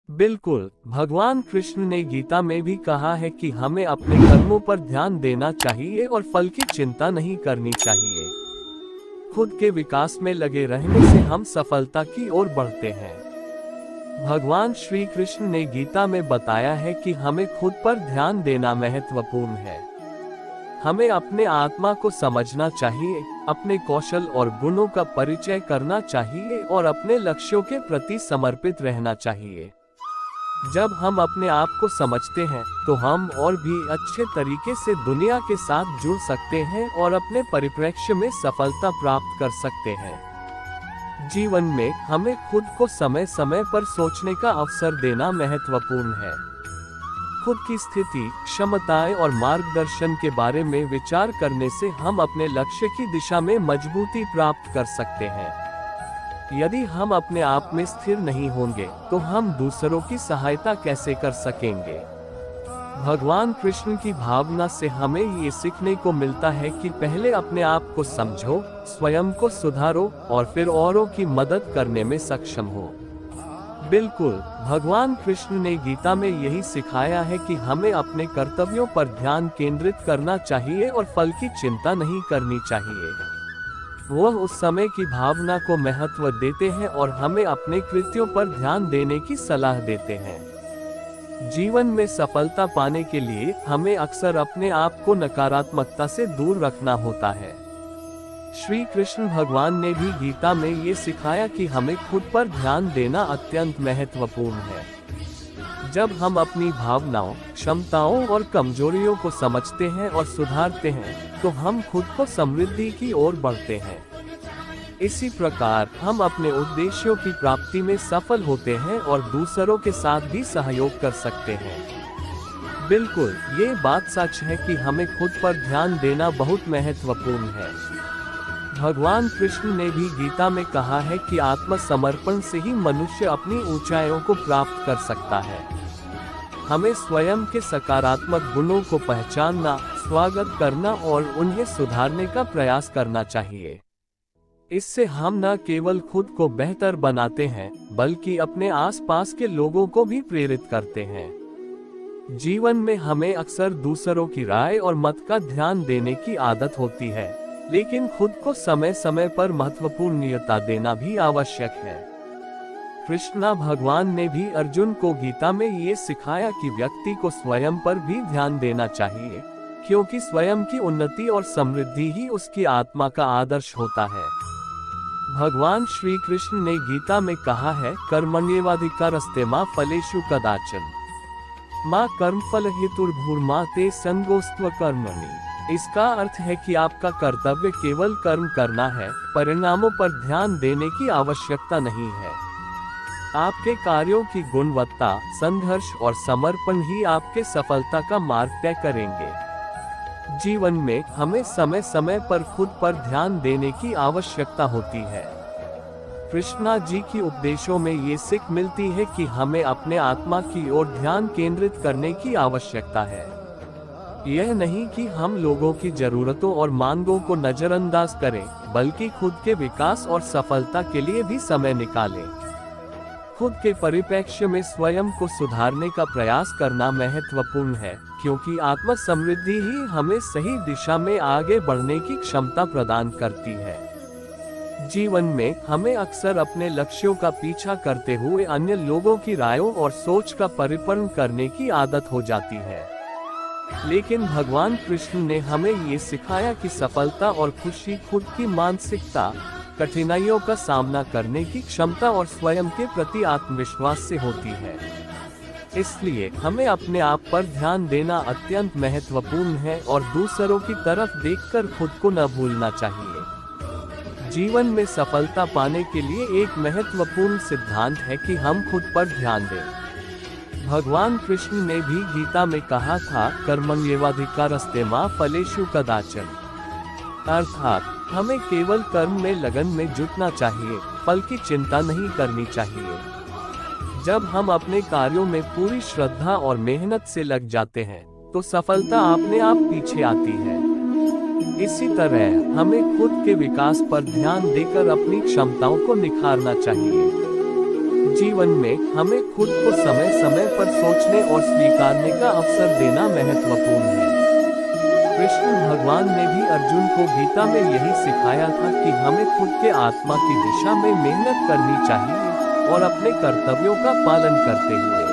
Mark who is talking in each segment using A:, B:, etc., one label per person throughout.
A: बिल्कुल, भगवान कृष्ण ने गीता में भी कहा है कि हमें अपने कर्मों पर ध्यान देना चाहिए और फल की चिंता नहीं करनी चाहिए। खुद के विकास में लगे रहने से हम सफलता की ओर बढ़ते हैं। भगवान श्री कृष्ण ने गीता में बताया है कि हमें खुद पर ध्यान देना महत्वपूर्ण है। हमें अपने आत्मा को समझना चाहिए, अपने कौशल और गुणों का परिचय करना चाहिए और अपने लक्ष्यों के प्रति समर्पित रहना चाहिए। जब हम अपने आप को समझते हैं, तो हम और भी अच्छे तरीके से दुनिया के साथ जुड़ सकते हैं और अपने परिप्रेक्ष्य में सफलता प्राप्त कर सकते हैं। जीवन में हमें खुद को समय समय पर सोचने का अवसर देना महत्वपूर्ण है। खुद की स्थिति, क्षमताएं और मार्गदर्शन के बारे में विचार करने से हम अपने लक्ष्य की दिशा में मजबूती प्राप्त कर सकते हैं। यदि हम अपने आप में स्थिर नहीं होंगे, तो हम दूसरों की सहायता कैसे कर सकेंगे? भगवान कृष्ण की भावना से हमें ये सीखने को मिलता है कि पहले अपने आप को समझो, स्वयं को सुधारो और फिर औरों की मदद करने में सक्षम हो। बिल्कुल, भगवान कृष्ण ने गीता में यही सिखाया है कि हमें अपने कर्तव्यों पर ध्यान केंद्रित करना चाहिए और फल की चिंता नहीं करनी चाहिए। वह उस समय की भावना को महत्व देते हैं और हमें अपने कृत्यों पर ध्यान देने की सलाह देते हैं। जीवन में सफलता पाने के लिए हमें अक्सर अपने आप को नकारात्मकता से दूर रखना होता है। श्री कृष्ण भगवान ने भी गीता में ये सिखाया कि हमें खुद पर ध्यान देना अत्यंत महत्वपूर्ण है। जब हम अपनी भावनाओं, क्षमताओं और कमजोरियों को समझते हैं और सुधारते हैं, तो हम खुद को समृद्धि की ओर बढ़ते हैं। इसी प्रकार हम अपने उद्देश्यों की प्राप्ति में सफल होते हैं और दूसरों के साथ भी सहयोग कर सकते हैं। बिल्कुल, ये बात सच है कि हमें खुद पर ध्यान देना बहुत महत्वपूर्ण है। भगवान कृष्ण ने भी गीता में कहा है कि आत्मसमर्पण से ही मनुष्य अपनी ऊंचाइयों को प्राप्त कर सकता है। हमें स्वयं के सकारात्मक गुणों को पहचानना, स्वागत करना और उन्हें सुधारने का प्रयास करना चाहिए। इससे हम न केवल खुद को बेहतर बनाते हैं, बल्कि अपने आसपास के लोगों को भी प्रेरित करते हैं। जीवन में हमें अक्सर दूसरों की राय और मत का ध्यान देने की आदत होती है, लेकिन खुद को समय समय पर महत्वपूर्णता देना भी आवश्यक है। कृष्णा भगवान ने भी अर्जुन को गीता में ये सिखाया कि व्यक्ति को स्वयं पर भी ध्यान देना चाहिए, क्योंकि स्वयं की उन्नति और समृद्धि ही उसकी आत्मा का आदर्श होता है। भगवान श्री कृष्ण ने गीता में कहा है, कर्मण्येवाधिकारस्ते मा फलेषु कदाचन मां कर्मफल हेतुर्भूर्मा ते संगोस्त्व कर्मणि। इसका अर्थ है कि आपका कर्तव्य केवल कर्म करना है, परिणामों पर ध्यान देने की आवश्यकता नहीं है। आपके कार्यों की गुणवत्ता, संघर्ष और समर्पण ही आपके सफलता का मार्ग तय करेंगे। जीवन में हमें समय समय पर खुद पर ध्यान देने की आवश्यकता होती है। कृष्णा जी की उपदेशों में ये सीख मिलती है कि हमें अपने आत्मा की ओर ध्यान केंद्रित करने की आवश्यकता है। यह नहीं कि हम लोगों की जरूरतों और मांगों को नजरअंदाज करें, बल्कि खुद के विकास और सफलता के लिए भी समय निकालें। खुद के परिप्रेक्ष्य में स्वयं को सुधारने का प्रयास करना महत्वपूर्ण है, क्योंकि आत्म समृद्धि ही हमें सही दिशा में आगे बढ़ने की क्षमता प्रदान करती है। जीवन में हमें अक्सर अपने लक्ष्यों का पीछा करते हुए अन्य लोगों की रायों और सोच का परिपूर्ण करने की आदत हो जाती है। लेकिन भगवान कृष्ण ने हमें ये सिखाया कि सफलता और खुशी खुद की मानसिकता, कठिनाइयों का सामना करने की क्षमता और स्वयं के प्रति आत्मविश्वास से होती है। इसलिए हमें अपने आप पर ध्यान देना अत्यंत महत्वपूर्ण है और दूसरों की तरफ देखकर खुद को न भूलना चाहिए। जीवन में सफलता पाने के लिए एक महत्वपूर्ण सिद्धांत है कि हम खुद पर ध्यान दें। भगवान कृष्ण ने भी गीता में कहा था, कर्मण्येवाधिकारस्ते मा फलेषु कदाचन। अर्थात हमें केवल कर्म में लगन में जुटना चाहिए, फल की चिंता नहीं करनी चाहिए। जब हम अपने कार्यों में पूरी श्रद्धा और मेहनत से लग जाते हैं, तो सफलता अपने आप पीछे आती है। इसी तरह हमें खुद के विकास पर ध्यान देकर अपनी क्षमताओं को निखारना चाहिए। जीवन में हमें खुद को समय समय पर सोचने और स्वीकारने का अवसर देना महत्वपूर्ण है। कृष्ण भगवान ने भी अर्जुन को गीता में यही सिखाया था कि हमें खुद के आत्मा की दिशा में मेहनत करनी चाहिए और अपने कर्तव्यों का पालन करते हुए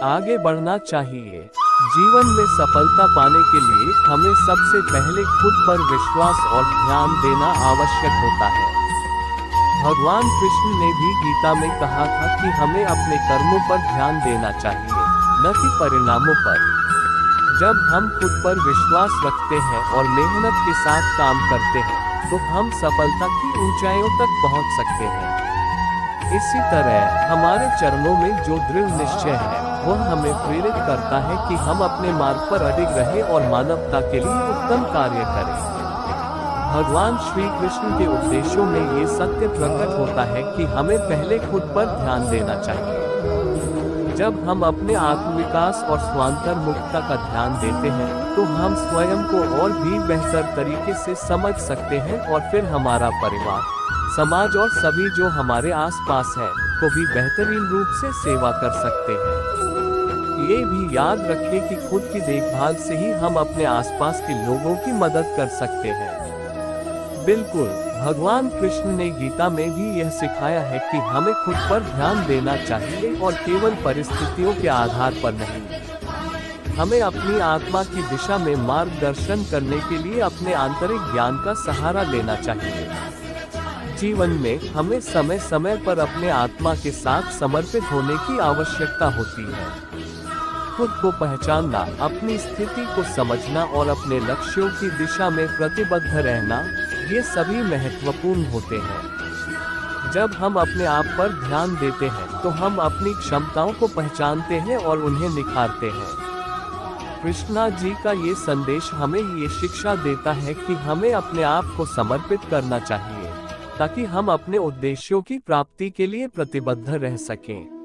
A: आगे बढ़ना चाहिए। जीवन में सफलता पाने के लिए हमें सबसे पहले खुद पर विश्वास और ध्यान देना आवश्यक होता है। भगवान कृष्ण ने भी गीता में कहा था कि हमें अपने कर्मों पर ध्यान देना चाहिए, न कि परिणामों पर। जब हम खुद पर विश्वास रखते हैं और मेहनत के साथ काम करते हैं, तो हम सफलता की ऊंचाइयों तक पहुंच सकते हैं। इसी तरह हमारे चरणों में जो दृढ़ निश्चय है, वह हमें प्रेरित करता है कि हम अपने मार्ग पर अडिग रहें और मानवता के लिए उत्तम कार्य करें। भगवान श्री कृष्ण के उपदेशों में ये सत्य प्रकट होता है कि हमें पहले खुद पर ध्यान देना चाहिए। जब हम अपने आत्मविकास और स्वांतर्मुक्तता का ध्यान देते हैं, तो हम स्वयं को और भी बेहतर तरीके से समझ सकते हैं और फिर हमारा परिवार, समाज और सभी जो हमारे आसपास है को भी बेहतरीन रूप से सेवा कर सकते हैं। ये भी याद रखें कि खुद की देखभाल से ही हम अपने आसपास के लोगों की मदद कर सकते हैं। बिल्कुल, भगवान कृष्ण ने गीता में भी यह सिखाया है कि हमें खुद पर ध्यान देना चाहिए और केवल परिस्थितियों के आधार पर नहीं। हमें अपनी आत्मा की दिशा में मार्गदर्शन करने के लिए अपने आंतरिक ज्ञान का सहारा लेना चाहिए। जीवन में हमें समय समय पर अपने आत्मा के साथ समर्पित होने की आवश्यकता होती है। खुद को पहचानना, अपनी स्थिति को समझना और अपने लक्ष्यों की दिशा में प्रतिबद्ध रहना, ये सभी महत्वपूर्ण होते हैं। जब हम अपने आप पर ध्यान देते हैं, तो हम अपनी क्षमताओं को पहचानते हैं और उन्हें निखारते हैं। कृष्णा जी का ये संदेश हमें ये शिक्षा देता है कि हमें अपने आप को समर्पित करना चाहिए, ताकि हम अपने उद्देश्यों की प्राप्ति के लिए प्रतिबद्ध रह सकें।